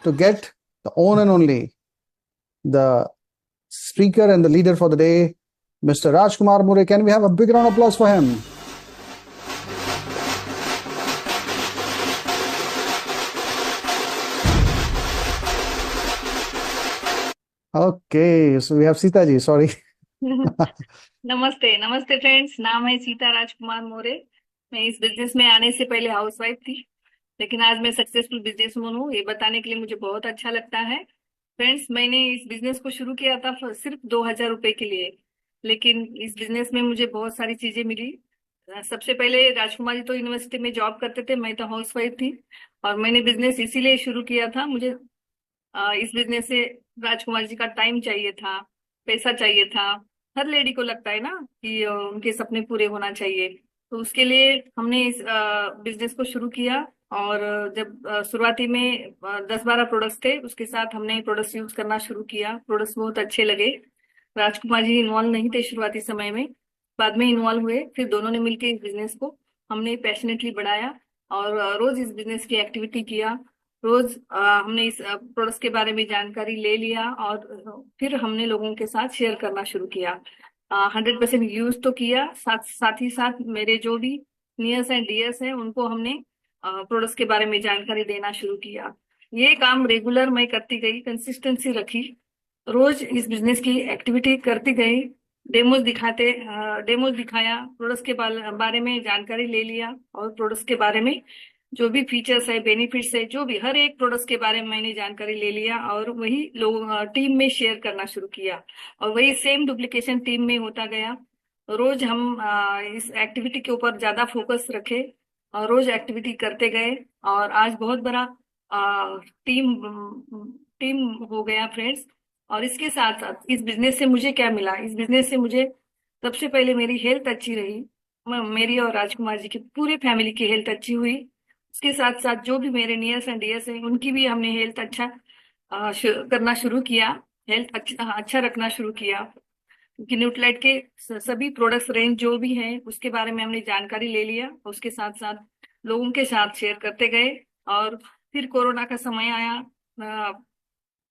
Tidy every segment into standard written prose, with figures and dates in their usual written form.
to get the one and only, the speaker and the leader for the day, Mr. Rajkumar More. Can we have a big round of applause for him? Okay, so we have Sita ji, sorry. नमस्ते नमस्ते friends. नाम है सीता राजकुमार मोरे। मैं इस business में आने से पहले हाउसवाइफ थी, लेकिन आज मैं सक्सेसफुल बिजनेसवुमन हूँ। ये बताने के लिए मुझे बहुत अच्छा लगता है। फ्रेंड्स, मैंने इस बिजनेस को शुरू किया था सिर्फ 2,000 रुपए के लिए, लेकिन इस बिजनेस में मुझे बहुत सारी चीजें मिली। सबसे पहले राजकुमार जी तो यूनिवर्सिटी में जॉब करते थे, मैं तो हाउसवाइफ थी। और मैंने बिजनेस इसीलिए शुरू किया था, मुझे इस बिजनेस से राजकुमार जी का टाइम चाहिए था, पैसा चाहिए था। हर लेडी को लगता है ना कि उनके सपने पूरे होना चाहिए। तो उसके लिए हमने इस बिजनेस को शुरू किया। और जब शुरुआती में 10-12 प्रोडक्ट्स थे, उसके साथ हमने प्रोडक्ट्स यूज करना शुरू किया। प्रोडक्ट्स बहुत अच्छे लगे। राजकुमार जी इन्वॉल्व नहीं थे शुरुआती समय में, बाद में इन्वॉल्व हुए। फिर दोनों ने मिलकर इस बिजनेस को हमने पैशनेटली बढ़ाया और रोज इस बिजनेस की एक्टिविटी किया। रोज हमने इस प्रोडक्ट्स के बारे में जानकारी ले लिया और फिर हमने लोगों के साथ शेयर करना शुरू किया। 100% यूज तो किया, साथ साथ ही साथ मेरे जो भी नियर्स एंड डियर्स हैं उनको हमने प्रोडक्ट्स के बारे में जानकारी देना शुरू किया। ये काम रेगुलर मैं करती गई, कंसिस्टेंसी रखी, रोज इस बिजनेस की एक्टिविटी करती गई। डेमोज दिखाया, प्रोडक्ट्स के बारे में जानकारी ले लिया और प्रोडक्ट्स के बारे में जो भी फीचर्स है, बेनिफिट्स है, जो भी हर एक प्रोडक्ट्स के बारे में मैंने जानकारी ले लिया और वही लोग टीम में शेयर करना शुरू किया। और वही सेम डुप्लीकेशन टीम में होता गया। रोज हम इस एक्टिविटी के ऊपर ज्यादा फोकस रखे और रोज एक्टिविटी करते गए। और आज बहुत बड़ा टीम टीम हो गया फ्रेंड्स। और इसके साथ साथ इस बिजनेस से मुझे क्या मिला, इस बिजनेस से मुझे सबसे पहले मेरी हेल्थ अच्छी रही। मेरी और राजकुमार जी की पूरी फैमिली की हेल्थ अच्छी हुई। उसके साथ साथ जो भी मेरे नियर्स एंड डियर्स हैं उनकी भी हमने हेल्थ अच्छा करना शुरू किया, हेल्थ अच्छा रखना शुरू किया। क्योंकि न्यूट्रालाइट के सभी प्रोडक्ट्स रेंज जो भी है उसके बारे में हमने जानकारी ले लिया, उसके साथ साथ लोगों के साथ शेयर करते गए। और फिर कोरोना का समय आया,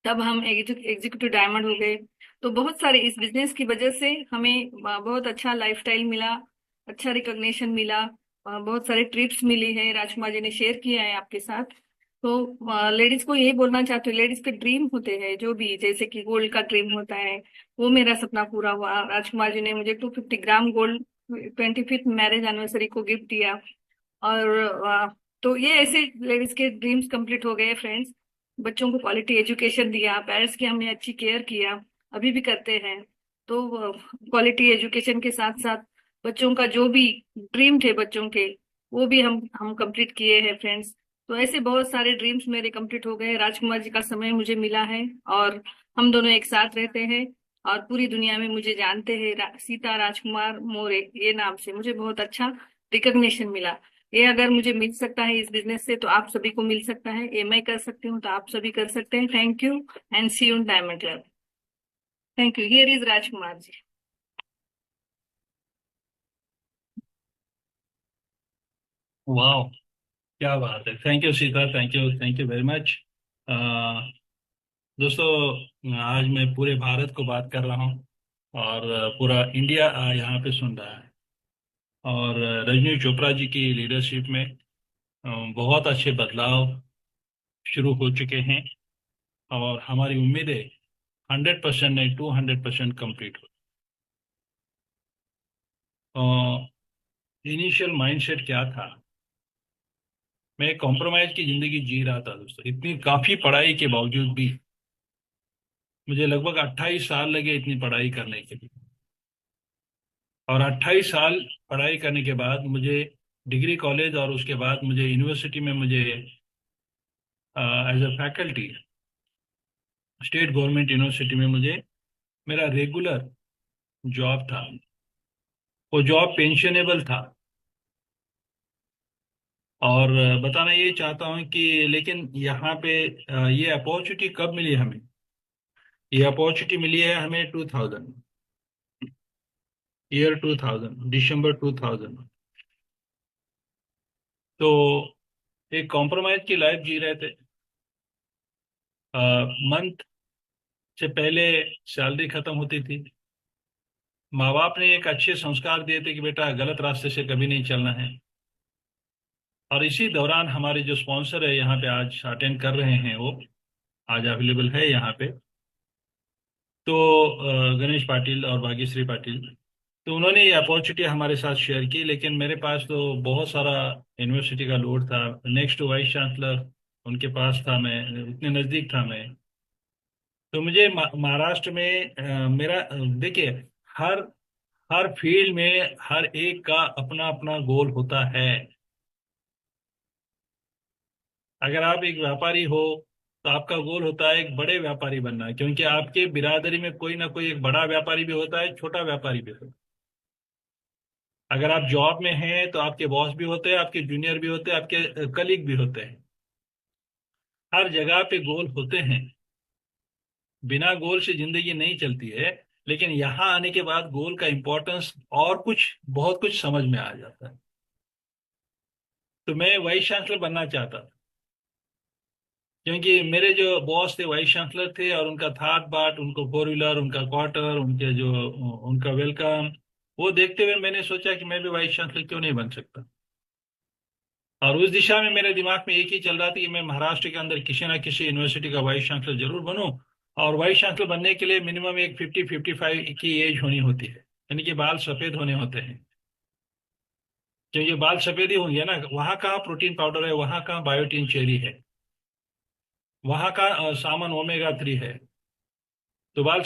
तब हम एग्जीक्यूटिव डायमंड हो गए। तो बहुत सारे इस बिजनेस की वजह से हमें बहुत अच्छा लाइफस्टाइल मिला, अच्छा रिकॉग्निशन मिला, बहुत सारे ट्रिप्स मिली है, राजकुमार जी ने शेयर किया है आपके साथ। तो लेडीज को यही बोलना चाहती हूँ, लेडीज के ड्रीम होते हैं जो भी, जैसे कि गोल्ड का ड्रीम होता है, वो मेरा सपना पूरा हुआ। राजकुमार जी ने मुझे 250 gram gold 25th marriage anniversary को गिफ्ट दिया। और तो ये ऐसे लेडीज के ड्रीम्स कंप्लीट हो गए फ्रेंड्स। बच्चों को क्वालिटी एजुकेशन दिया, पेरेंट्स की हमने अच्छी केयर किया, अभी भी करते हैं। तो क्वालिटी एजुकेशन के साथ साथ बच्चों का जो भी ड्रीम थे बच्चों के, वो भी हम कंप्लीट किए हैं फ्रेंड्स। तो ऐसे बहुत सारे ड्रीम्स मेरे कंप्लीट हो गए। राजकुमार जी का समय मुझे मिला है और हम दोनों एक साथ रहते हैं और पूरी दुनिया में मुझे जानते हैं, सीता राजकुमार मोरे ये नाम से मुझे बहुत अच्छा रिकग्निशन मिला। ये अगर मुझे मिल सकता है इस बिजनेस से, तो आप सभी को मिल सकता है। ये मैं कर सकती हूँ तो आप सभी कर सकते हैं। Thank you and see you diamond club. Thank you. Here is Rajkumar ji. वाह, क्या बात है। Thank you Sita, thank you very much. दोस्तों, आज मैं पूरे भारत को बात कर रहा हूँ और पूरा इंडिया यहाँ पे सुन रहा है। और रजनी चोपड़ा जी की लीडरशिप में बहुत अच्छे बदलाव शुरू हो चुके हैं और हमारी उम्मीदें 100% नहीं 200% कंप्लीट हो। इनिशियल माइंडसेट क्या था? मैं कॉम्प्रोमाइज की जिंदगी जी रहा था दोस्तों, इतनी काफी पढ़ाई के बावजूद भी मुझे लगभग 28 साल लगे इतनी पढ़ाई करने के लिए। और 28 साल पढ़ाई करने के बाद मुझे डिग्री कॉलेज और उसके बाद मुझे यूनिवर्सिटी में मुझे as a faculty state government university में मुझे मेरा रेगुलर जॉब था। वो जॉब पेंशनेबल था। और बताना ये चाहता हूँ कि लेकिन यहाँ पे ये अपॉर्चुनिटी कब मिली हमें? ये अपॉर्चुनिटी मिली है हमें 2000, ईयर 2000, दिसंबर 2000। तो एक कॉम्प्रोमाइज की लाइफ जी रहे थे। मंथ से पहले सैलरी खत्म होती थी। माँ बाप ने एक अच्छे संस्कार दिए थे कि बेटा गलत रास्ते से कभी नहीं चलना है। और इसी दौरान हमारे जो स्पॉन्सर है यहाँ पे आज अटेंड कर रहे हैं, वो आज अवेलेबल है यहाँ पे, तो गणेश पाटिल और भाग्यश्री पाटिल, तो उन्होंने ये अपॉर्चुनिटी हमारे साथ शेयर की। लेकिन मेरे पास तो बहुत सारा यूनिवर्सिटी का लोड था, नेक्स्ट वाइस चांसलर उनके पास था, मैं इतने नज़दीक था मैं। तो मुझे महाराष्ट्र में मेरा देखिए, हर हर फील्ड में हर एक का अपना अपना गोल होता है। अगर आप एक व्यापारी हो तो आपका गोल होता है एक बड़े व्यापारी बनना, क्योंकि आपके बिरादरी में कोई ना कोई एक बड़ा व्यापारी भी होता है, छोटा व्यापारी भी होता है। अगर आप जॉब में हैं तो आपके बॉस भी होते हैं, आपके जूनियर भी होते हैं, आपके कलीग भी होते हैं। हर जगह पे गोल होते हैं। बिना गोल से जिंदगी नहीं चलती है। लेकिन यहाँ आने के बाद गोल का इम्पोर्टेंस और कुछ बहुत कुछ समझ में आ जाता है। तो मैं वाइस चांसलर बनना चाहता था, क्योंकि मेरे जो बॉस थे वाइस चांसलर थे, और उनका थाट बाट, उनको फोर व्हीलर, उनका क्वार्टर, उनके जो उनका वेलकम, वो देखते हुए मैंने सोचा कि मैं भी वाइस चांसलर क्यों नहीं बन सकता। और उस दिशा में मेरे दिमाग में एक ही चल रहा था कि मैं महाराष्ट्र के अंदर किसी ना किसी यूनिवर्सिटी का वाइस चांसलर जरूर बनूं। और वाइस चांसलर बनने के लिए मिनिमम एक 50-55 की एज होनी होती है, यानी कि बाल सफेद होने होते हैं। क्योंकि बाल सफेद ही होंगे ना, वहां कहाँ प्रोटीन पाउडर है, वहां कहाँ बायोटीन चेरी है, वहां का सामान ओमेगा 3 है। तो बाल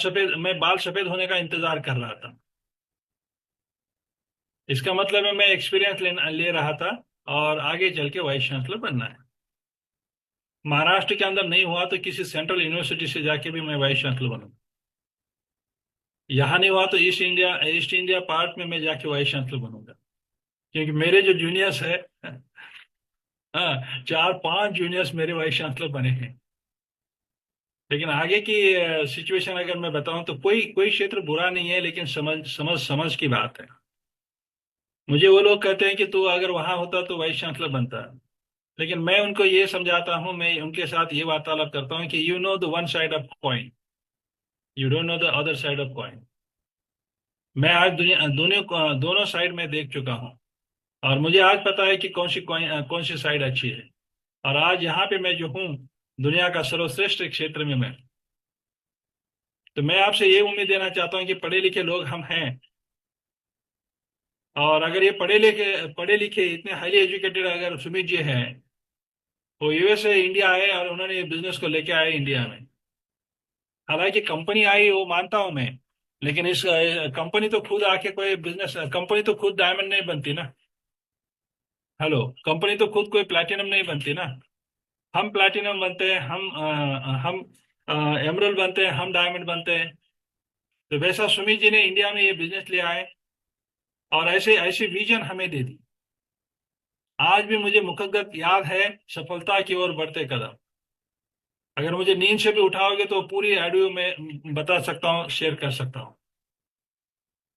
सफेद होने का इंतजार कर रहा था। इसका मतलब है मैं एक्सपीरियंस ले रहा था, और आगे चल के वाइस चांसलर बनना है। महाराष्ट्र के अंदर नहीं हुआ तो किसी सेंट्रल यूनिवर्सिटी से जाके भी मैं वाइस चांसलर बनूंगा। यहाँ नहीं हुआ तो ईस्ट इंडिया पार्ट में मैं जाके वाइस चांसलर बनूंगा। क्योंकि मेरे जो जूनियर्स है, हाँ, 4-5 जूनियर्स मेरे वाइस चांसलर बने हैं। लेकिन आगे की सिचुएशन अगर मैं बताऊं तो कोई कोई क्षेत्र बुरा नहीं है, लेकिन समझ समझ समझ की बात है। मुझे वो लोग कहते हैं कि तू अगर वहां होता तो वाइस चांसलर बनता। लेकिन मैं उनको ये समझाता हूँ, मैं उनके साथ ये वार्तालाप करता हूँ कि you know the one side of coin, you don't know the other side of coin. मैं आज दुनिया दोनों साइड में देख चुका हूँ, और मुझे आज पता है कि कौन सी साइड अच्छी है। और आज यहाँ पे मैं जो हूँ, दुनिया का सर्वश्रेष्ठ क्षेत्र में मैं, तो मैं आपसे ये उम्मीद देना चाहता हूँ कि पढ़े लिखे लोग हम हैं। और अगर ये पढ़े लिखे इतने हाईली एजुकेटेड अगर सुमित जी हैं, वो यूएस से इंडिया आए और उन्होंने ये बिजनेस को लेके आए इंडिया में। हालांकि कंपनी आई वो मानता हूं मैं, लेकिन इस कंपनी तो खुद आके कोई बिजनेस, कंपनी तो खुद डायमंड नहीं बनती ना। हेलो, कंपनी तो खुद कोई प्लैटिनम नहीं बनती ना। हम प्लैटिनम बनते हैं, हम एमरल्ड बनते हैं, हम डायमंड बनते हैं। तो वैसा सुमित जी ने इंडिया में ये बिजनेस ले आए, और ऐसे ऐसी विजन हमें दे दी। आज भी मुझे मुकद्दर याद है सफलता की ओर बढ़ते कदम। अगर मुझे नींद से भी उठाओगे तो पूरी ऑडियो में बता सकता हूँ, शेयर कर सकता हूँ।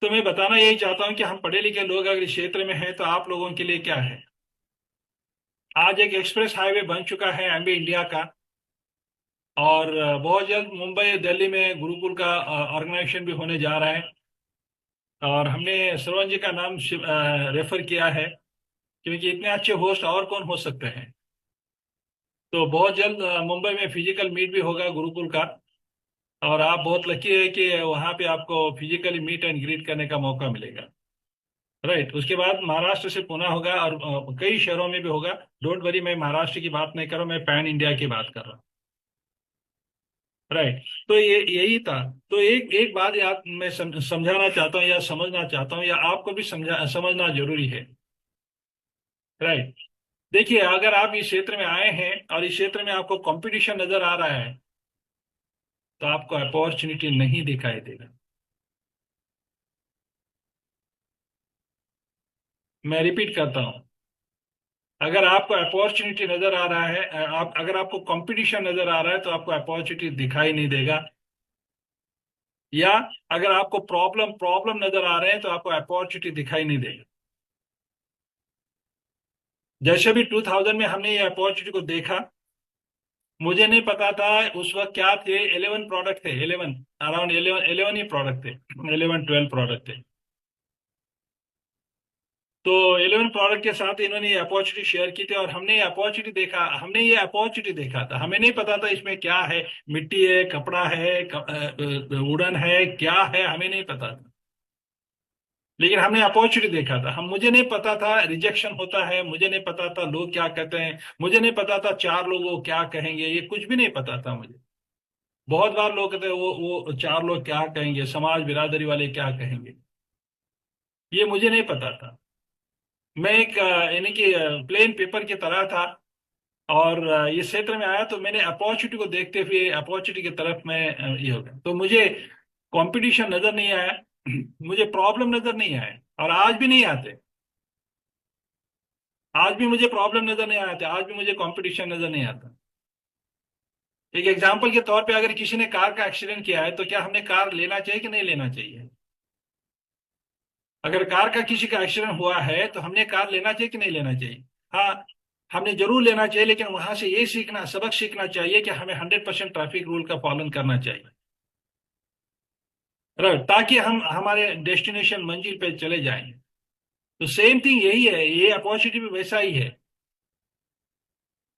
तो मैं बताना यही चाहता हूँ कि हम पढ़े लिखे लोग अगर इस क्षेत्र में हैं तो आप लोगों के लिए क्या है। आज एक एक्सप्रेस हाईवे बन चुका है एमबी इंडिया का, और बहुत जल्द मुंबई दिल्ली में गुरुकुल का ऑर्गेनाइजेशन भी होने जा रहा है। और हमने श्रवण जी का नाम रेफर किया है, क्योंकि इतने अच्छे होस्ट और कौन हो सकते हैं। तो बहुत जल्द मुंबई में फिजिकल मीट भी होगा गुरुकुल का, और आप बहुत लकी है कि वहाँ पे आपको फिजिकली मीट एंड ग्रीट करने का मौका मिलेगा। राइट, उसके बाद महाराष्ट्र से पुणे होगा, और कई शहरों में भी होगा। डोंट वरी, मैं महाराष्ट्र की बात नहीं कर रहा हूँ, मैं पैन इंडिया की बात कर रहा हूँ। राइट, तो ये यही था। तो एक एक बात याद मैं समझाना चाहता हूँ या समझना चाहता हूँ, या आपको भी समझना जरूरी है। राइट, देखिए, अगर आप इस क्षेत्र में आए हैं और इस क्षेत्र में आपको कंपटीशन नजर आ रहा है, तो आपको अपॉर्चुनिटी नहीं दिखाई देगा। मैं रिपीट करता हूं, अगर आपको अपॉर्चुनिटी नजर आ रहा है, अगर आपको कंपटीशन नजर आ रहा है, तो आपको अपॉर्चुनिटी दिखाई नहीं देगा। या अगर आपको प्रॉब्लम प्रॉब्लम नजर आ रहे हैं, तो आपको अपॉर्चुनिटी दिखाई नहीं देगा। जैसे भी 2000 में हमने ये अपॉर्चुनिटी को देखा, मुझे नहीं पता था उस वक्त क्या थे। 11 प्रोडक्ट थे, 11, अराउंड 11 ही प्रोडक्ट थे, 11-12 प्रोडक्ट थे। तो 11 प्रोडक्ट के साथ इन्होंने ये अपॉर्चुनिटी शेयर की थी, और हमने ये अपॉर्चुनिटी देखा था। हमें नहीं पता था इसमें क्या है, मिट्टी है, कपड़ा है, वुडन है, क्या है, हमें नहीं पता था। लेकिन हमने अपॉर्चुनिटी देखा था। मुझे नहीं पता था रिजेक्शन होता है, मुझे नहीं पता था लोग क्या कहते हैं, मुझे नहीं पता था चार लोग वो क्या कहेंगे, ये कुछ भी नहीं पता था मुझे। बहुत बार लोग कहते हैं वो चार लोग क्या कहेंगे, समाज बिरादरी वाले क्या कहेंगे, ये मुझे नहीं पता था। मैं एक यानी कि प्लेन पेपर की तरह था, और इस क्षेत्र में आया तो मैंने अपॉर्चुनिटी को देखते हुए अपॉर्चुनिटी की तरफ मैं ये हो गया। तो मुझे कंपटीशन नजर नहीं आया, मुझे प्रॉब्लम नजर नहीं आए, और आज भी नहीं आते। आज भी मुझे प्रॉब्लम नजर नहीं आते, आज भी मुझे कंपटीशन नजर नहीं आता। एक एग्जाम्पल के तौर पे, अगर किसी ने कार का एक्सीडेंट किया है तो क्या हमने कार लेना चाहिए कि नहीं लेना चाहिए? अगर कार का किसी का एक्सीडेंट हुआ है तो हमने कार लेना चाहिए कि नहीं लेना चाहिए? हाँ, हमने जरूर लेना चाहिए, लेकिन वहां से ये सबक सीखना चाहिए कि हमें 100% ट्रैफिक रूल का पालन करना चाहिए, राइट, ताकि हम हमारे डेस्टिनेशन मंजिल पे चले जाएं। तो सेम थिंग यही है, ये अपॉर्चुनिटी भी वैसा ही है।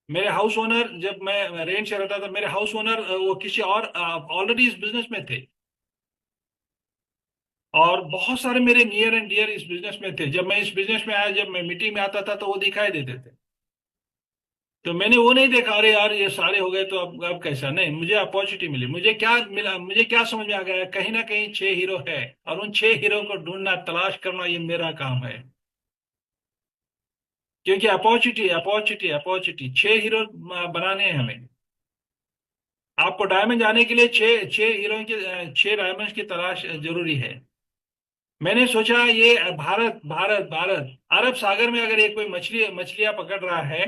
मेरे हाउस ओनर, जब मैं रेंट से रहता था, मेरे हाउस ओनर वो किसी और ऑलरेडी इस बिजनेस में थे, और बहुत सारे मेरे नियर एंड डियर इस बिजनेस में थे। जब मैं इस बिजनेस में आया, जब मैं मीटिंग में आता था तो वो दिखाई देते थे। तो मैंने वो नहीं देखा अरे यार ये सारे हो गए तो अब कैसा, नहीं, मुझे अपॉर्चुनिटी मिली। मुझे क्या मिला, मुझे क्या समझ में आ गया, कहीं ना कहीं 6 हीरो है, और उन 6 हीरो को ढूंढना, तलाश करना, ये मेरा काम है। क्योंकि अपॉर्चुनिटी अपॉर्चुनिटी अपॉर्चुनिटी 6 हीरो बनाने हैं हमें। आपको डायमंड जाने के लिए छह छह हीरो की 6 डायमंड की तलाश जरूरी है। मैंने सोचा ये भारत भारत भारत अरब सागर में अगर ये कोई मछलियां पकड़ रहा है,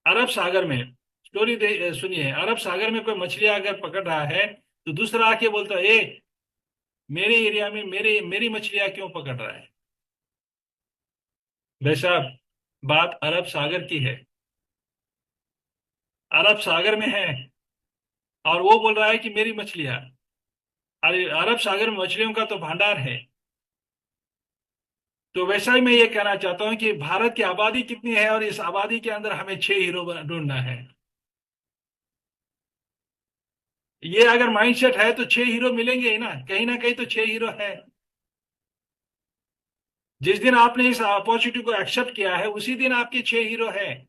अरब सागर में, सुनिए, अरब सागर में कोई मछलियां अगर पकड़ रहा है, तो दूसरा आके बोलता है ए, मेरे एरिया में मेरी मेरी मछलियां क्यों पकड़ रहा है? भाई साहब, बात अरब सागर की है, अरब सागर में है, और वो बोल रहा है कि मेरी मछलियां। अरे अरब सागर में मछलियों का तो भंडार है। तो वैसा ही मैं ये कहना चाहता हूं कि भारत की आबादी कितनी है, और इस आबादी के अंदर हमें 6 हीरो ढूंढना है। ये अगर माइंडसेट है तो 6 हीरो मिलेंगे ही ना कहीं तो 6 हीरो है। जिस दिन आपने इस अपॉर्चुनिटी को एक्सेप्ट किया है, उसी दिन आपके 6 हीरो है।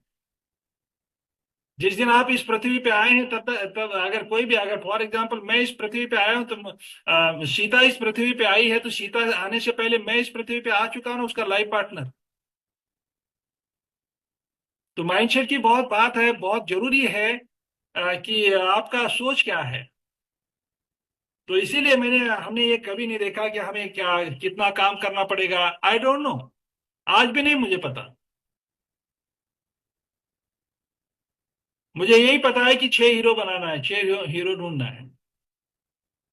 जिस दिन आप इस पृथ्वी पे आए हैं, तब तब अगर कोई भी, अगर फॉर एग्जांपल मैं इस पृथ्वी पे आया हूं, तो सीता इस पृथ्वी पे आई है, तो सीता आने से पहले मैं इस पृथ्वी पे आ चुका हूं, उसका लाइफ पार्टनर। तो माइंडसेट की बहुत बात है, बहुत जरूरी है कि आपका सोच क्या है। तो इसीलिए हमने ये कभी नहीं देखा कि हमें क्या कितना काम करना पड़ेगा, आई डोंट नो, आज भी नहीं मुझे पता। मुझे यही पता है कि 6 हीरो बनाना है, 6 हीरो ढूंढना है।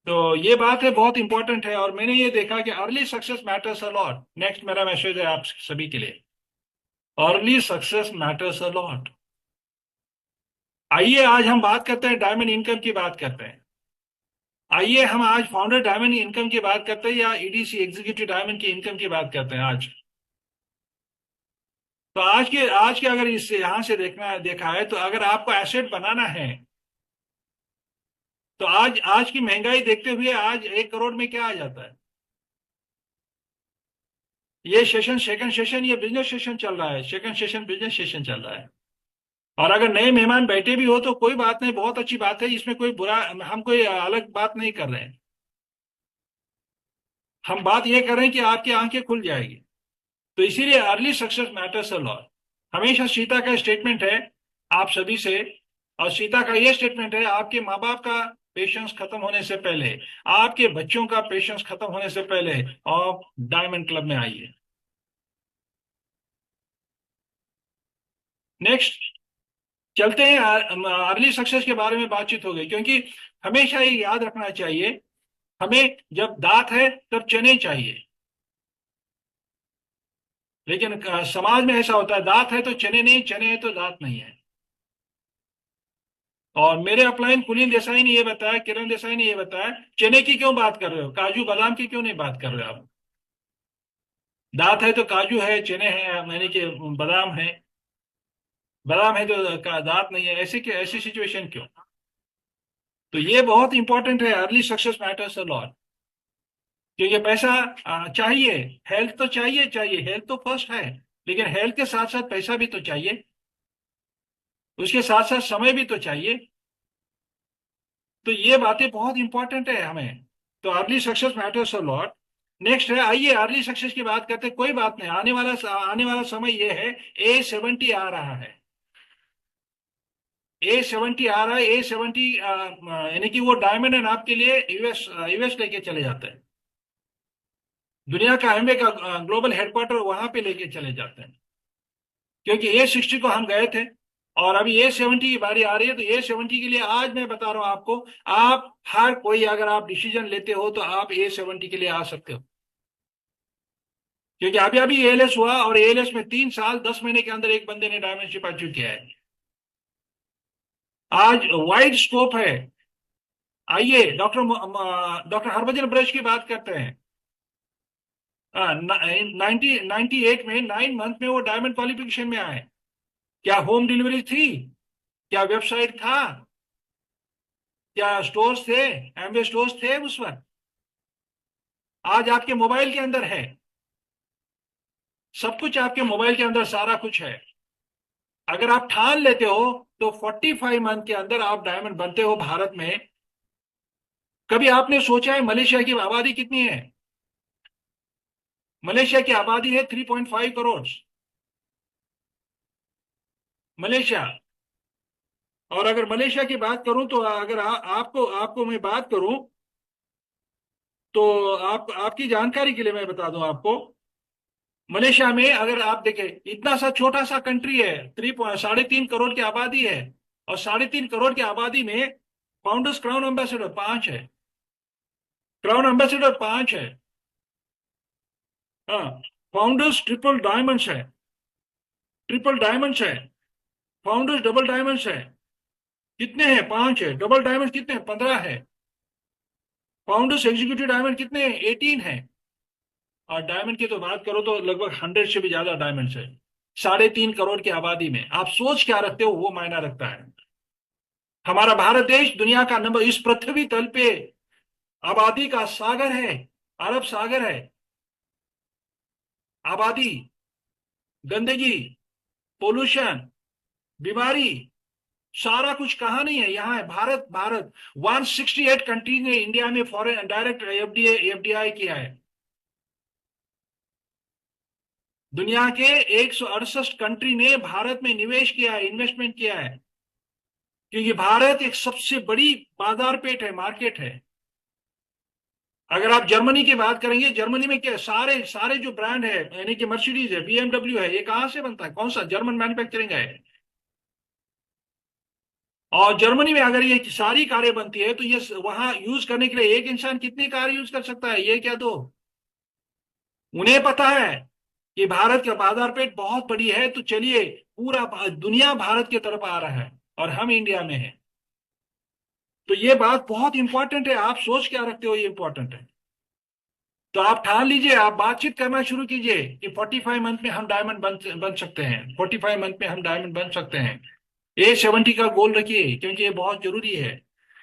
तो ये बात है, बहुत इंपॉर्टेंट है, और मैंने ये देखा कि early success matters a lot. Next मेरा मैसेज है आप सभी के लिए, early success matters a lot. आइए आज हम बात करते हैं, डायमंड इनकम की बात करते हैं। आइए हम आज फाउंडर डायमंड इनकम की बात करते हैं, या ईडीसी एग्जीक्यूटिव डायमंड की इनकम की बात करते हैं आज। तो आज के अगर इससे यहां से देखा है, तो अगर आपको एसेट बनाना है, तो आज आज की महंगाई देखते हुए आज 1 करोड़ में क्या आ जाता है? ये सेकंड सेशन, ये बिजनेस सेशन चल रहा है, सेकंड सेशन बिजनेस सेशन चल रहा है। और अगर नए मेहमान बैठे भी हो तो कोई बात नहीं, बहुत अच्छी बात है, इसमें कोई बुरा, हम कोई अलग बात नहीं कर रहे हैं। हम बात ये कर रहे हैं कि आपकी आंखें खुल जाएगी। तो इसीलिए early success matters a lot. हमेशा सीता का स्टेटमेंट है आप सभी से, और सीता का ये स्टेटमेंट है, आपके माँ बाप का पेशेंस खत्म होने से पहले, आपके बच्चों का पेशेंस खत्म होने से पहले आप डायमंड क्लब में आइए। नेक्स्ट चलते हैं, अर्ली सक्सेस के बारे में बातचीत हो गई, क्योंकि हमेशा ये याद रखना चाहिए, हमें जब दांत है तब चने चाहिए। लेकिन समाज में ऐसा होता है, दांत है तो चने नहीं, चने है तो दांत नहीं है। और मेरे अपलाइन कुलीन देसाई ने ये बताया, किरण देसाई ने ये बताया, चने की क्यों बात कर रहे हो, काजू बादाम की क्यों नहीं बात कर रहे हो आप? दांत है तो काजू है, चने हैं, मैंने कि बादाम है, बादाम है तो दांत नहीं है, ऐसे क्यों, ऐसी सिचुएशन क्यों? तो ये बहुत इंपॉर्टेंट है, early success matters a lot. क्योंकि पैसा चाहिए, हेल्थ तो चाहिए, चाहिए, हेल्थ तो फर्स्ट है, लेकिन हेल्थ के साथ साथ पैसा भी तो चाहिए, उसके साथ साथ समय भी तो चाहिए। तो ये बातें बहुत इंपॉर्टेंट है हमें। तो early success matters a lot. Next है, आइए अर्ली सक्सेस की बात करते हैं। कोई बात नहीं, आने वाला समय ये है, A70 आ रहा है, A70 आ रहा है, A70 यानी कि वो डायमंड एंड आपके लिए यूएस लेके चले जाते हैं, दुनिया का एमवे का ग्लोबल हेडक्वार्टर वहां पे लेके चले जाते हैं। क्योंकि A60 को हम गए थे, और अभी A70 की बारी आ रही है। तो A70 के लिए आज मैं बता रहा हूं आपको, आप हर कोई अगर आप डिसीजन लेते हो तो आप A70 के लिए आ सकते हो। क्योंकि अभी अभी एएलएस हुआ, और एएलएस में 3 साल 10 महीने के अंदर एक बंदे ने डायमंडशिप अचीव किया है। आज वाइड स्कोप है। आइए डॉक्टर हरभजन ब्रश की बात करते हैं। 1998 में 9 मंथ में वो डायमंड क्वालिफिकेशन में आए। क्या होम डिलीवरी थी? क्या वेबसाइट था? क्या स्टोर्स थे? एमवे स्टोर्स थे उस वक्त? आज आपके मोबाइल के अंदर है, सब कुछ आपके मोबाइल के अंदर, सारा कुछ है। अगर आप ठान लेते हो तो 45 मंथ के अंदर आप डायमंड बनते हो भारत में। कभी आपने सोचा है मलेशिया की आबादी कितनी है? मलेशिया की आबादी है 3.5 करोड़, मलेशिया। और अगर मलेशिया की बात करूं तो अगर आपको आपको मैं बात करूं तो आपकी जानकारी के लिए मैं बता दूं आपको, मलेशिया में अगर आप देखें, इतना सा छोटा सा कंट्री है, 3.5 करोड़ की आबादी है, और 3.5 करोड़ की आबादी में फाउंडर्स क्राउन एम्बेसडर 5 है, क्राउन एम्बेसडर 5 है। हाँ, फाउंडर्स ट्रिपल डायमंड्स है, ट्रिपल डायमंड्स है, फाउंडर्स डबल डायमंड्स है। कितने हैं? 5 है। डबल डायमंड कितने हैं? 15 है। फाउंडर्स एग्जीक्यूटिव डायमंड कितने हैं? 18 है। और डायमंड की तो बात करो तो लगभग 100 से भी ज्यादा डायमंड्स है 3.5 करोड़ की आबादी में। आप सोच क्या रखते हो, वो मायना रखता है। हमारा भारत देश दुनिया का नंबर, इस पृथ्वी तल पे आबादी का सागर है, अरब सागर है। आबादी, गंदगी, पोल्यूशन, बीमारी, सारा कुछ कहाँ नहीं है, यहाँ है। भारत, 168 कंट्रीज ने इंडिया में फॉरेन डायरेक्ट एफडीआई किया है। दुनिया के 168 कंट्री ने भारत में निवेश किया है, इन्वेस्टमेंट किया है। क्योंकि भारत एक सबसे बड़ी बाजार पेट है, मार्केट है। अगर आप जर्मनी की बात करेंगे, जर्मनी में क्या सारे सारे जो ब्रांड है, यानी कि मर्सिडीज है, BMW है, ये कहां से बनता है? कौन सा? जर्मन मैन्युफैक्चरिंग है। और जर्मनी में अगर ये सारी कारें बनती है तो ये वहां यूज करने के लिए एक इंसान कितनी कार यूज कर सकता है, ये क्या दो? उन्हें पता है कि भारत का बाजार पेट बहुत बड़ी है, तो चलिए, पूरा दुनिया भारत की तरफ आ रहा है और हम इंडिया में हैं। तो ये बात बहुत इंपॉर्टेंट है। आप सोच क्या रखते हो, ये इंपॉर्टेंट है। तो आप ठान लीजिए, आप बातचीत करना शुरू कीजिए कि 45 मंथ में हम डायमंड बन सकते हैं, 45 मंथ में हम डायमंड बन सकते हैं। A70 का गोल रखिए, क्योंकि ये बहुत जरूरी है।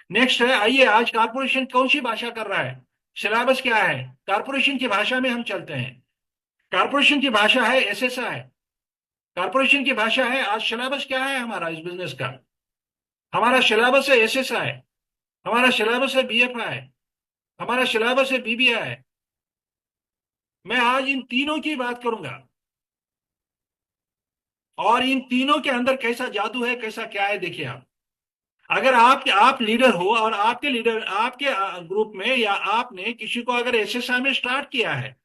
नेक्स्ट है, आइए, आज कारपोरेशन कौन सी भाषा कर रहा है? सिलेबस क्या है? कारपोरेशन की भाषा में हम चलते हैं। कारपोरेशन की भाषा है SSI, कारपोरेशन की भाषा है। आज सिलेबस क्या है हमारा इस बिजनेस का? हमारा सिलेबस है SSI, हमारा सिलेबस है BFI, हमारा सिलेबस है BBI। मैं आज इन तीनों की बात करूंगा, और इन तीनों के अंदर कैसा जादू है, कैसा क्या है, देखिए आप। अगर आप लीडर हो, और आपके लीडर आपके ग्रुप में, या आपने किसी को अगर SSI में स्टार्ट किया है,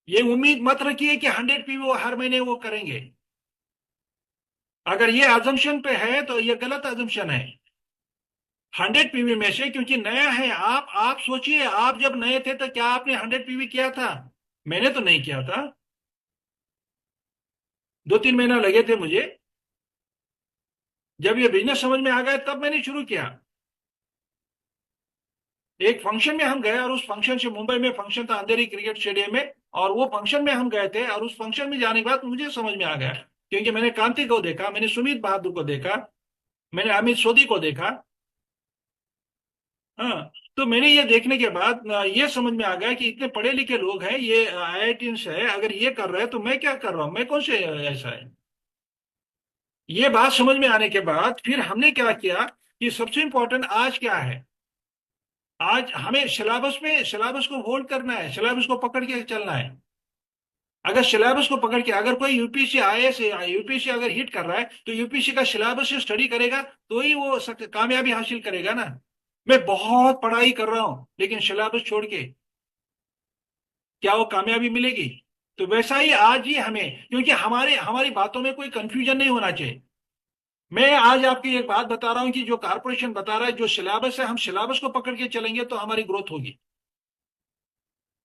ये उम्मीद मत रखिए कि 100 PV वो हर महीने वो करेंगे। अगर ये अजम्पशन पे है तो ये गलत अजम्पशन है। 100 PV में से, क्योंकि नया है, आप सोचिए, आप जब नए थे तो क्या आपने 100 PV किया था? मैंने तो नहीं किया था, 2-3 महीना लगे थे मुझे। जब ये बिजनेस समझ में आ गया तब मैंने शुरू किया। एक फंक्शन में हम गए और उस फंक्शन से, मुंबई में फंक्शन था अंधेरी क्रिकेट स्टेडियम में, और वो फंक्शन में हम गए थे, और उस फंक्शन में जाने के बाद मुझे समझ में आ गया, क्योंकि मैंने कांति को देखा, मैंने सुमित बहादुर को देखा, मैंने अमित सोदी को देखा। हाँ, तो मैंने ये देखने के बाद ये समझ में आ गया कि इतने पढ़े लिखे लोग हैं, ये IITians है, अगर ये कर रहे हैं तो मैं क्या कर रहा हूँ, मैं कौन से ऐसा है। ये बात समझ में आने के बाद फिर हमने क्या किया कि सबसे इंपॉर्टेंट आज क्या है, आज हमें सिलेबस को होल्ड करना है, सिलेबस को पकड़ के चलना है। अगर सिलेबस को पकड़ के, अगर कोई यूपीएससी IAS यूपीएससी अगर हिट कर रहा है तो यूपीएससी का सिलेबस से स्टडी करेगा तो ही वो कामयाबी हासिल करेगा ना। मैं बहुत पढ़ाई कर रहा हूं लेकिन सिलेबस छोड़ के, क्या वो कामयाबी मिलेगी? तो वैसा ही आज ही हमें, क्योंकि हमारे हमारी बातों में कोई कंफ्यूजन नहीं होना चाहिए। मैं आज आपकी एक बात बता रहा हूं कि जो कारपोरेशन बता रहा है, जो सिलेबस है, हम सिलेबस को पकड़ के चलेंगे तो हमारी ग्रोथ होगी।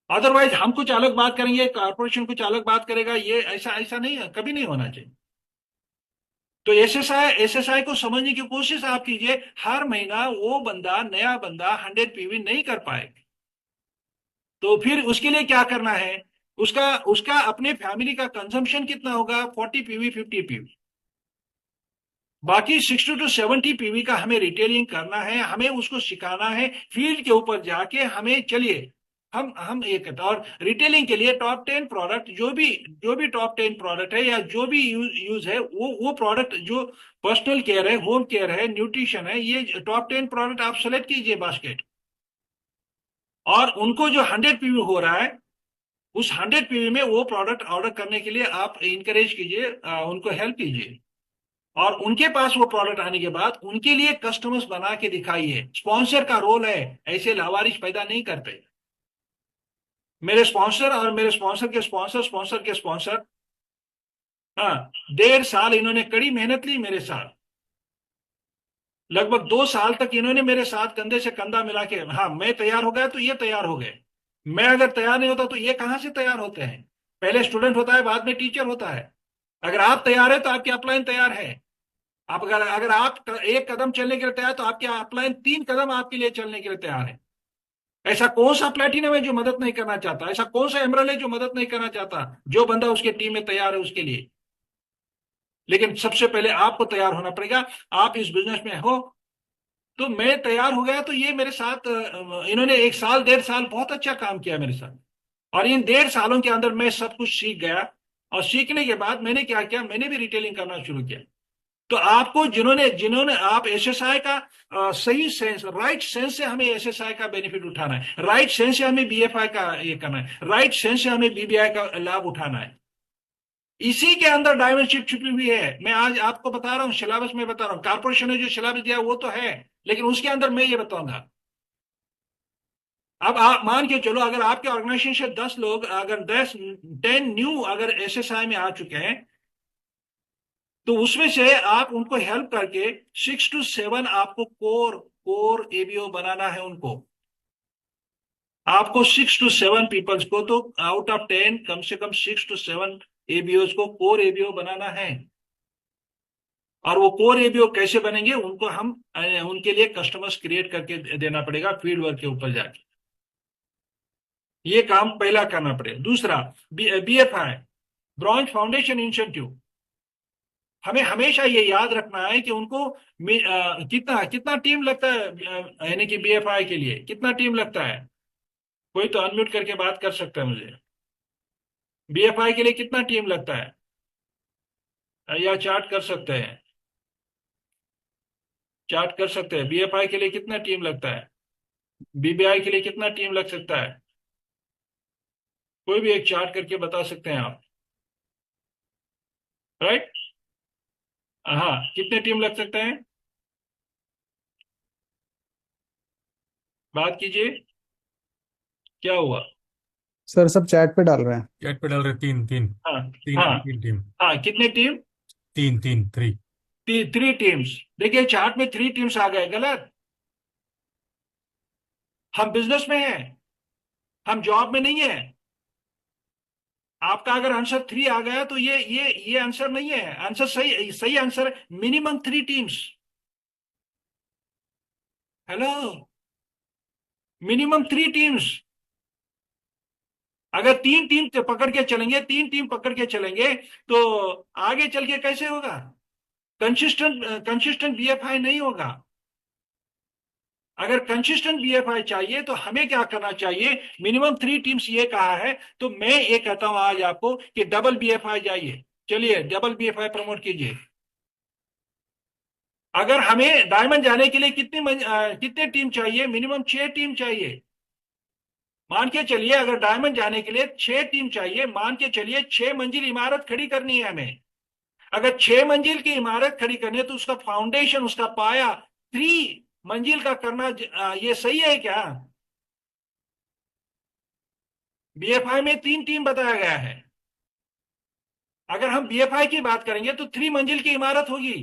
अदरवाइज हम कुछ अलग बात करेंगे, कारपोरेशन कुछ अलग बात करेगा, ये ऐसा ऐसा नहीं है, कभी नहीं होना चाहिए। तो एसएसआई को समझने की कोशिश आप कीजिए। हर महीना वो बंदा, नया बंदा 100 PV नहीं कर पाएगा, तो फिर उसके लिए क्या करना है, उसका उसका अपने फैमिली का कंजम्पशन कितना होगा, 40 PV 50 PV, बाकी 60 to 70 PV का हमें रिटेलिंग करना है, हमें उसको सिखाना है, फील्ड के ऊपर जाके हमें चलिए हम ये करते हैं। और रिटेलिंग के लिए टॉप 10 प्रोडक्ट, जो भी टॉप 10 प्रोडक्ट है या जो भी यूज है, वो प्रोडक्ट जो पर्सनल केयर है, होम केयर है, न्यूट्रिशन है, ये टॉप 10 प्रोडक्ट आप सेलेक्ट कीजिए बास्केट, और उनको जो 100 PV हो रहा है उस 100 PV में वो प्रोडक्ट ऑर्डर करने के लिए आप इंकरेज कीजिए, उनको हेल्प कीजिए, और उनके पास वो प्रोडक्ट आने के बाद उनके लिए कस्टमर्स बना के दिखाइए। स्पॉन्सर का रोल है, ऐसे लावारिश पैदा नहीं करते। मेरे स्पॉन्सर और मेरे स्पॉन्सर के स्पॉन्सर, स्पॉन्सर के स्पॉन्सर, हाँ, 1.5 साल इन्होंने कड़ी मेहनत ली मेरे साथ, लगभग 2 साल तक इन्होंने मेरे साथ कंधे से कंधा मिला के, हाँ, मैं तैयार हो गया तो ये तैयार हो गए, मैं अगर तैयार नहीं होता तो ये कहां से तैयार होते हैं। पहले स्टूडेंट होता है, बाद में टीचर होता है। अगर आप तैयार है तो आपकी अपलाइन तैयार है। आप अगर आप एक कदम चलने के लिए तैयार तो आपके अपलाइन 3 कदम आपके लिए चलने के लिए तैयार है। ऐसा कौन सा प्लेटिनम है जो मदद नहीं करना चाहता, ऐसा कौन सा एमरल्ड है जो मदद नहीं करना चाहता, जो बंदा उसके टीम में तैयार है उसके लिए। लेकिन सबसे पहले आपको तैयार होना पड़ेगा। आप इस बिजनेस में हो, तो मैं तैयार हो गया तो ये मेरे साथ इन्होंने 1 साल 1.5 साल बहुत अच्छा काम किया मेरे साथ, और इन 1.5 सालों के अंदर मैं सब कुछ सीख गया, और सीखने के बाद मैंने क्या किया, मैंने भी रिटेलिंग करना शुरू किया। तो आपको जिन्होंने जिन्होंने आप एसएसआई का सही सेंस, राइट सेंस से हमें एसएसआई का बेनिफिट उठाना है, राइट सेंस से हमें बीएफआई का ये करना है, राइट सेंस से हमें बीबीआई का लाभ उठाना है। इसी के अंदर डायमेंशिप छुपी हुई है। मैं आज आपको बता रहा हूं, सिलेबस में बता रहा हूं, कारपोरेशन ने जो सिलेबस दिया वो तो है, लेकिन उसके अंदर मैं ये बताऊंगा। अब आप मान के चलो, अगर आपके ऑर्गेनाइजेशन से 10 लोग, अगर 10 न्यू अगर एसएसआई में आ चुके हैं, तो उसमें से आप उनको हेल्प करके 6 to 7 आपको कोर एबीओ बनाना है उनको। आपको 6 to 7 पीपल्स को, तो आउट ऑफ 10 कम से कम 6 to 7 एबीओ को कोर एबीओ बनाना है। और वो कोर एबीओ कैसे बनेंगे, उनको हम उनके लिए कस्टमर्स क्रिएट करके देना पड़ेगा फील्ड वर्क के ऊपर जाके। ये काम पहला करना पड़ेगा। दूसरा, बीएफआई, ब्रॉन्ज फाउंडेशन इंसेंटिव। हमें हमेशा ये याद रखना है कि उनको कितना कितना टीम लगता है, यानी कि बीएफआई के लिए कितना टीम लगता है। कोई तो अनम्यूट करके बात कर सकता है मुझे। बीएफआई के लिए कितना टीम लगता है, या चार्ट कर सकते हैं, चार्ट कर सकते हैं। बीएफआई के लिए कितना टीम लगता है, बीबीआई के लिए कितना टीम लग सकता है, कोई भी एक चार्ट करके बता सकते हैं आप, राइट? हाँ, कितने टीम लग सकते हैं, बात कीजिए। क्या हुआ? सर सब चैट पे डाल रहे हैं। चैट पे डाल रहे, तीन तीन हाँ तीन हाँ तीन टीम, हाँ, कितने टीम? तीन तीन 3। 3 टीम्स। देखिए चार्ट में 3 टीम्स आ गए, गलत। हम बिजनेस में हैं, हम जॉब में नहीं है। आपका अगर आंसर 3 आ गया तो ये आंसर नहीं है। आंसर सही सही answer minimum 3 teams. Hello, minimum 3 teams. अगर 3 टीम पकड़ के चलेंगे, 3 टीम पकड़ के चलेंगे तो आगे चल के कैसे होगा? कंसिस्टेंट बीएफआई नहीं होगा। अगर कंसिस्टेंट बीएफआई चाहिए तो हमें क्या करना चाहिए? मिनिमम 3 टीम्स ये कहा है, तो मैं ये कहता हूं आज आपको कि डबल बीएफआई जाइए। चलिए डबल बीएफआई प्रमोट कीजिए। अगर हमें डायमंड जाने के लिए कितने टीम चाहिए? मिनिमम 6 टीम चाहिए। मान के चलिए अगर डायमंड जाने के लिए 6 टीम चाहिए, मान के चलिए 6 मंजिल इमारत खड़ी करनी है हमें। अगर 6 मंजिल की इमारत खड़ी करनी है तो उसका फाउंडेशन, उसका पाया 3 मंजिल का करना ये सही है क्या? बीएफआई में 3 टीम बताया गया है। अगर हम बीएफआई की बात करेंगे तो 3 मंजिल की इमारत होगी,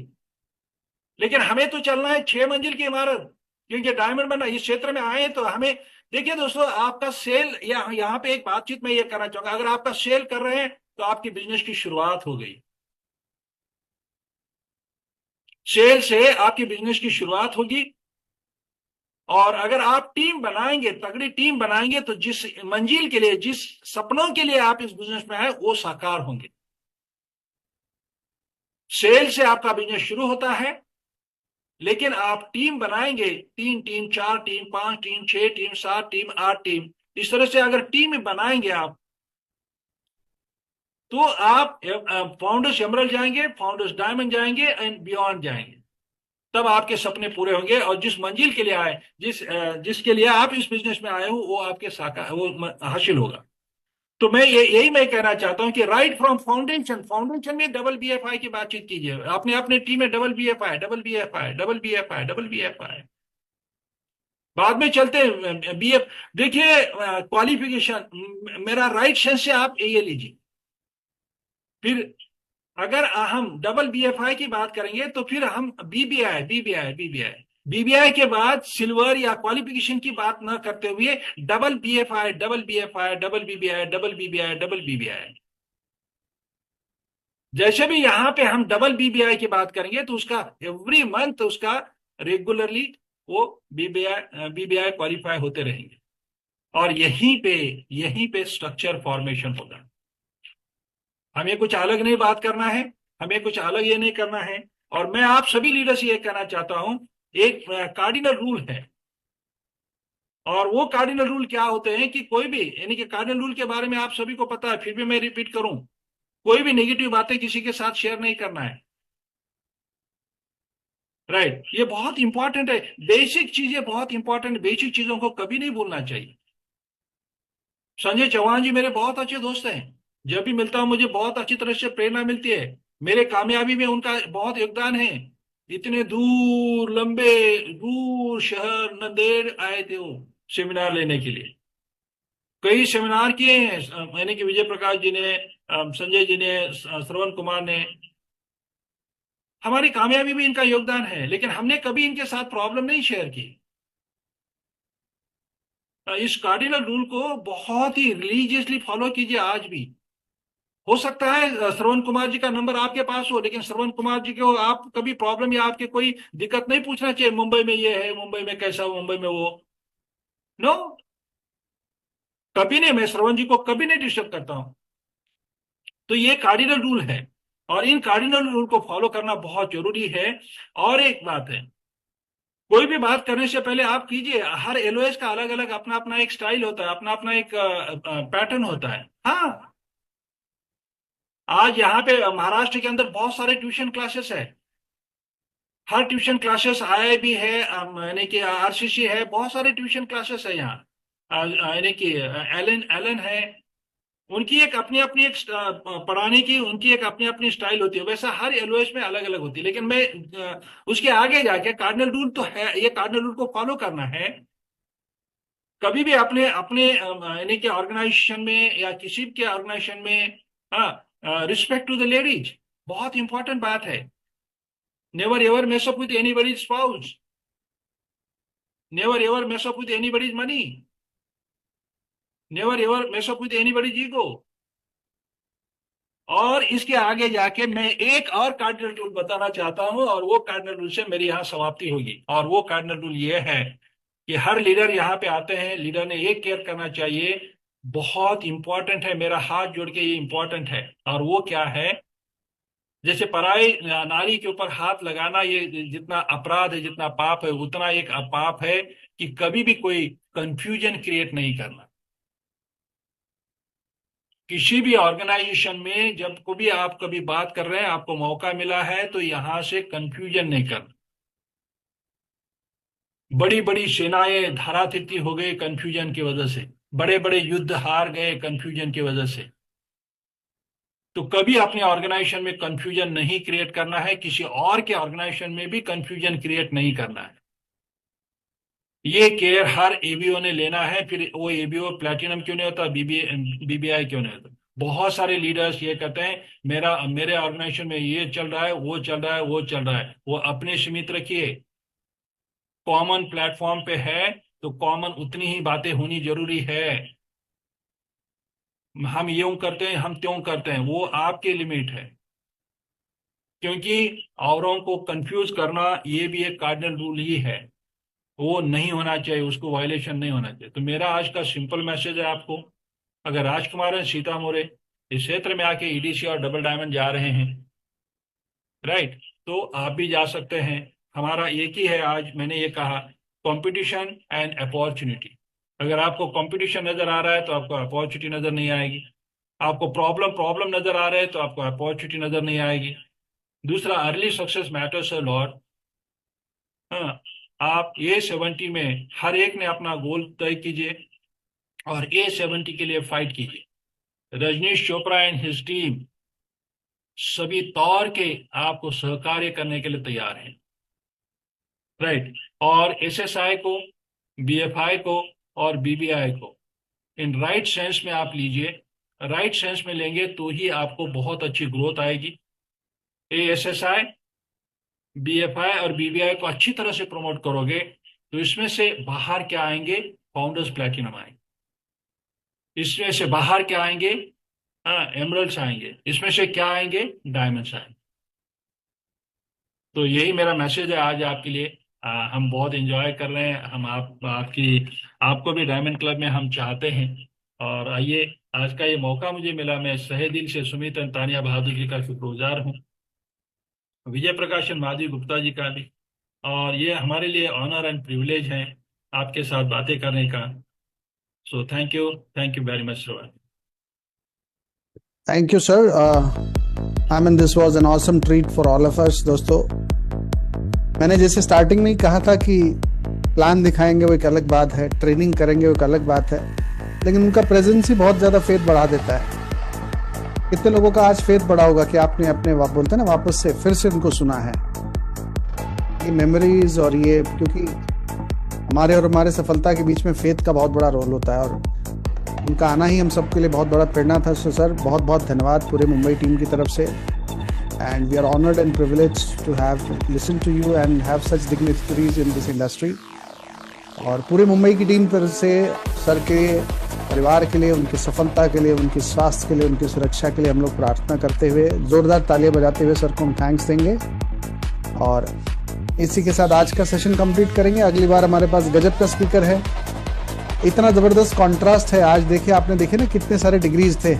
लेकिन हमें तो चलना है 6 मंजिल की इमारत, क्योंकि डायमंड बनना इस क्षेत्र में आए तो हमें। देखिए दोस्तों, आपका सेल यहाँ पे एक बातचीत मैं ये करना चाहूंगा। अगर आपका सेल कर रहे हैं तो आपकी बिजनेस की शुरुआत हो गई। सेल से आपकी बिजनेस की शुरुआत होगी। और अगर आप टीम बनाएंगे, तगड़ी टीम बनाएंगे, तो जिस मंजिल के लिए, जिस सपनों के लिए आप इस बिजनेस में आए, वो साकार होंगे। सेल से आपका बिजनेस शुरू होता है, लेकिन आप टीम बनाएंगे, 3 team, 4 team, 5 team, 6 team, 7 team, 8 team, इस तरह से अगर टीम बनाएंगे आप, तो आप फाउंडर्स एमरल्ड जाएंगे, फाउंडर्स डायमंड जाएंगे एंड बियॉन्ड जाएंगे। तब आपके सपने पूरे होंगे और जिस मंजिल के लिए आए, जिसके लिए आप इस बिजनेस में आए हो, वो आपके साकार, वो हासिल होगा। तो मैं यही मैं कहना चाहता हूं कि राइट फ्रॉम फाउंडेशन में डबल बीएफआई की बातचीत कीजिए। आपने अपने टीम में double BFI, double BFI, double BFI, double BFI, बाद में चलते हैं बीएफ। देखिए क्वालिफिकेशन मेरा राइट सेंस से आप ये लीजिए। फिर अगर हम डबल बीएफआई की बात करेंगे तो फिर हम बीबीआई के बाद सिल्वर या क्वालिफिकेशन की बात न करते हुए double BFI, double BFI, double BBI, double BBI, double BBI. जैसे भी यहां पे हम डबल बीबीआई की बात करेंगे तो उसका एवरी मंथ उसका रेगुलरली वो बीबीआई क्वालिफाई होते रहेंगे। और यहीं पे स्ट्रक्चर फॉर्मेशन होगा। हमें कुछ अलग नहीं बात करना है, हमें कुछ अलग ये नहीं करना है। और मैं आप सभी लीडर से ये कहना चाहता हूं, एक कार्डिनल रूल है। और वो कार्डिनल रूल क्या होते हैं कि कोई भी, यानी कि कार्डिनल रूल के बारे में आप सभी को पता है, फिर भी मैं रिपीट करूं, कोई भी नेगेटिव बातें किसी के साथ शेयर नहीं करना है। राइट, ये बहुत इंपॉर्टेंट है। बेसिक चीजें बहुत इंपॉर्टेंट, बेसिक चीजों को कभी नहीं भूलना चाहिए। संजय चौहान जी मेरे बहुत अच्छे दोस्त हैं। जब भी मिलता हूं मुझे बहुत अच्छी तरह से प्रेरणा मिलती है। मेरे कामयाबी में उनका बहुत योगदान है। इतने दूर, लंबे दूर शहर नंदेड़ आए थे वो सेमिनार लेने के लिए। कई सेमिनार किए हैं, यानी कि विजय प्रकाश जी ने, संजय जी ने, श्रवण कुमार ने। हमारी कामयाबी में इनका योगदान है, लेकिन हमने कभी इनके साथ प्रॉब्लम नहीं शेयर की। इस कार्डिनल रूल को बहुत ही रिलीजियसली फॉलो कीजिए आज भी। हो सकता है श्रवण कुमार जी का नंबर आपके पास हो, लेकिन श्रवण कुमार जी को आप कभी प्रॉब्लम या आपके कोई दिक्कत नहीं पूछना चाहिए, मुंबई में ये है, मुंबई में कैसा हो, मुंबई में वो। नो, कभी नहीं, मैं श्रवण जी को कभी नहीं डिस्टर्ब करता हूं। तो ये कार्डिनल रूल है और इन कार्डिनल रूल को फॉलो करना बहुत जरूरी है। और एक बात है, कोई भी बात करने से पहले आप कीजिए, हर एलओएस का अलग अलग अपना अपना एक स्टाइल होता है, अपना अपना एक पैटर्न होता है। हाँ, आज यहाँ पे महाराष्ट्र के अंदर बहुत सारे ट्यूशन क्लासेस है। हर ट्यूशन क्लासेस आए भी है, यानी कि आरसीसी है, बहुत सारे ट्यूशन क्लासेस है यहाँ। यानी कि एलन एलन है, उनकी एक अपनी अपनी एक पढ़ाने की उनकी एक अपनी अपनी स्टाइल होती है। वैसा हर एलओएस में अलग अलग होती है। लेकिन मैं उसके आगे जाके कार्डिनल रूल तो है, ये कार्डिनल रूल को फॉलो करना है। कभी भी अपने अपने यानी कि ऑर्गेनाइजेशन में या किसी के ऑर्गेनाइजेशन में, हाँ, रिस्पेक्ट टू द लेडीज बहुत इंपॉर्टेंट बात है। Never ever mess up with anybody's spouse, never ever mess up with anybody's money, never ever mess up with anybody's ego. और इसके आगे जाके मैं एक और कार्डिनल रूल बताना चाहता हूं, और वो कार्डिनल रूल से मेरी यहाँ समाप्ति होगी। और वो कार्डिनल रूल ये है कि हर लीडर यहाँ पे आते हैं, लीडर ने एक केयर करना चाहिए, बहुत इंपॉर्टेंट है, मेरा हाथ जोड़ के ये इंपॉर्टेंट है। और वो क्या है, जैसे पराई नारी के ऊपर हाथ लगाना ये जितना अपराध है, जितना पाप है, उतना एक पाप है कि कभी भी कोई कंफ्यूजन क्रिएट नहीं करना। किसी भी ऑर्गेनाइजेशन में जब कभी आप कभी बात कर रहे हैं, आपको मौका मिला है, तो यहां से कंफ्यूजन नहीं करना। बड़ी बड़ी सेनाएं धरातीर्थी हो गई कंफ्यूजन की वजह से, बड़े बड़े युद्ध हार गए कंफ्यूजन की वजह से। तो कभी अपने ऑर्गेनाइजेशन में कंफ्यूजन नहीं क्रिएट करना है, किसी और के ऑर्गेनाइजेशन में भी कंफ्यूजन क्रिएट नहीं करना है। ये केयर हर एबीओ ने लेना है। फिर वो एबीओ प्लैटिनम क्यों नहीं होता, बीबीआई क्यों नहीं होता। बहुत सारे लीडर्स ये कहते हैं मेरे ऑर्गेनाइजेशन में ये चल रहा है, वो चल रहा है, वो चल रहा है। वो अपने सीमित रखिए, कॉमन प्लेटफॉर्म पे है तो कॉमन उतनी ही बातें होनी जरूरी है। हम यूं करते हैं, हम त्यों करते हैं, वो आपके लिमिट है। क्योंकि औरों को कंफ्यूज करना ये भी एक कार्डिनल रूल ही है, वो नहीं होना चाहिए, उसको वायलेशन नहीं होना चाहिए। तो मेरा आज का सिंपल मैसेज है आपको, अगर राजकुमार और सीता मोरे इस क्षेत्र में आके ईडीसी और डबल डायमंड जा रहे हैं, राइट, तो आप भी जा सकते हैं। हमारा एक ही है, आज मैंने ये कहा, कंपटीशन एंड अपॉर्चुनिटी। अगर आपको कंपटीशन नजर आ रहा है तो आपको अपॉर्चुनिटी नजर नहीं आएगी। आपको प्रॉब्लम नजर आ रहा है तो आपको अपॉर्चुनिटी नजर नहीं आएगी। दूसरा, early success matters a lot. हाँ, आप A70 में हर एक ने अपना गोल तय कीजिए और A70 के लिए फाइट कीजिए। Rajneesh Chopra and his team सभी तौर के आपको सहकार्य करने के लिए तैयार हैं, राइट। और SSI को, BFI को और BBI को इन राइट सेंस में आप लीजिए। राइट सेंस में लेंगे तो ही आपको बहुत अच्छी ग्रोथ आएगी। SSI, BFI और BBI को अच्छी तरह से प्रमोट करोगे तो इसमें से बाहर क्या आएंगे, फाउंडर्स प्लैटिनम आएंगे। इसमें से बाहर क्या आएंगे, एमरल्ड्स आएंगे। इसमें से क्या आएंगे, डायमंड्स आएंगे। तो यही मेरा मैसेज है आज आपके लिए। हम बहुत एंजॉय कर रहे हैं, हम आपको भी डायमंड क्लब में हम चाहते हैं। और आइए, आज का ये मौका मुझे मिला, मैं सहे दिल से सुमित और तानिया बहादुर जी का शुक्रगुजार हूँ, विजय प्रकाशन माधवी गुप्ता जी का भी। और ये हमारे लिए ऑनर एंड प्रिविलेज है आपके साथ बातें करने का। So thank you very much sir. Thank you, sir. I mean, this was an awesome treat for all of us, दोस्तों। मैंने जैसे स्टार्टिंग में ही कहा था कि प्लान दिखाएंगे वो एक अलग बात है, ट्रेनिंग करेंगे वो एक अलग बात है, लेकिन उनका प्रेजेंस ही बहुत ज़्यादा फेथ बढ़ा देता है। कितने लोगों का आज फेथ बढ़ा होगा कि आपने अपने बोलते हैं ना, वापस से फिर से उनको सुना है। ये मेमोरीज और ये, क्योंकि हमारे और हमारे सफलता के बीच में फेथ का बहुत बड़ा रोल होता है, और उनका आना ही हम सबके लिए बहुत बड़ा प्रेरणा था। सो सर, बहुत बहुत धन्यवाद पूरे मुंबई टीम की तरफ से। And we are honoured and privileged to have listen to you and have such dignitaries in this industry. और पूरे मुंबई की टीम तरफ से सर के परिवार के लिए, उनकी सफलता के लिए, उनके स्वास्थ्य के लिए, उनकी सुरक्षा के लिए हम लोग प्रार्थना करते हुए, जोरदार तालियां बजाते हुए सर को हम थैंक्स देंगे। और इसी के साथ आज का सेशन कंप्लीट करेंगे। अगली बार हमारे पास गजब का स्पीकर है। इतना ज़बरदस्त कॉन्ट्रास्ट है आज, देखिए आपने देखे ना कितने सारे डिग्रीज थे।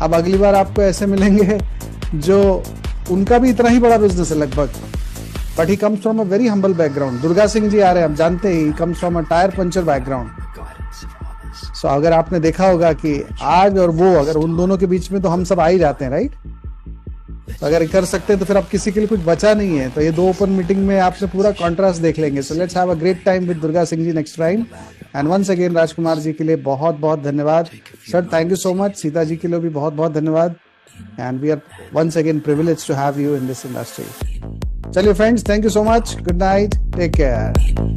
अब अगली बार आपको ऐसे मिलेंगे जो उनका भी इतना ही बड़ा बिजनेस है लगभग, but he comes from a very humble background. Durga Singh ji आ रहे हैं, आप जानते ही, comes from a tyre puncture background. So अगर आपने देखा होगा कि आज और वो, अगर उन दोनों के बीच में तो हम सब आ ही जाते हैं, राइट। तो अगर कर सकते हैं तो फिर अब किसी के लिए कुछ बचा नहीं है। तो ये 2 ओपन मीटिंग में आपसे पूरा कॉन्ट्रास्ट देख लेंगे। So let's have a great time with Durga Singh ji next time. And once again Rajkumar ji के लिए बहुत बहुत धन्यवाद sir, thank you so much. Sita ji के लिए भी बहुत बहुत धन्यवाद। And we are once again privileged to have you in this industry. चलिए friends, thank you so much, good night, take care.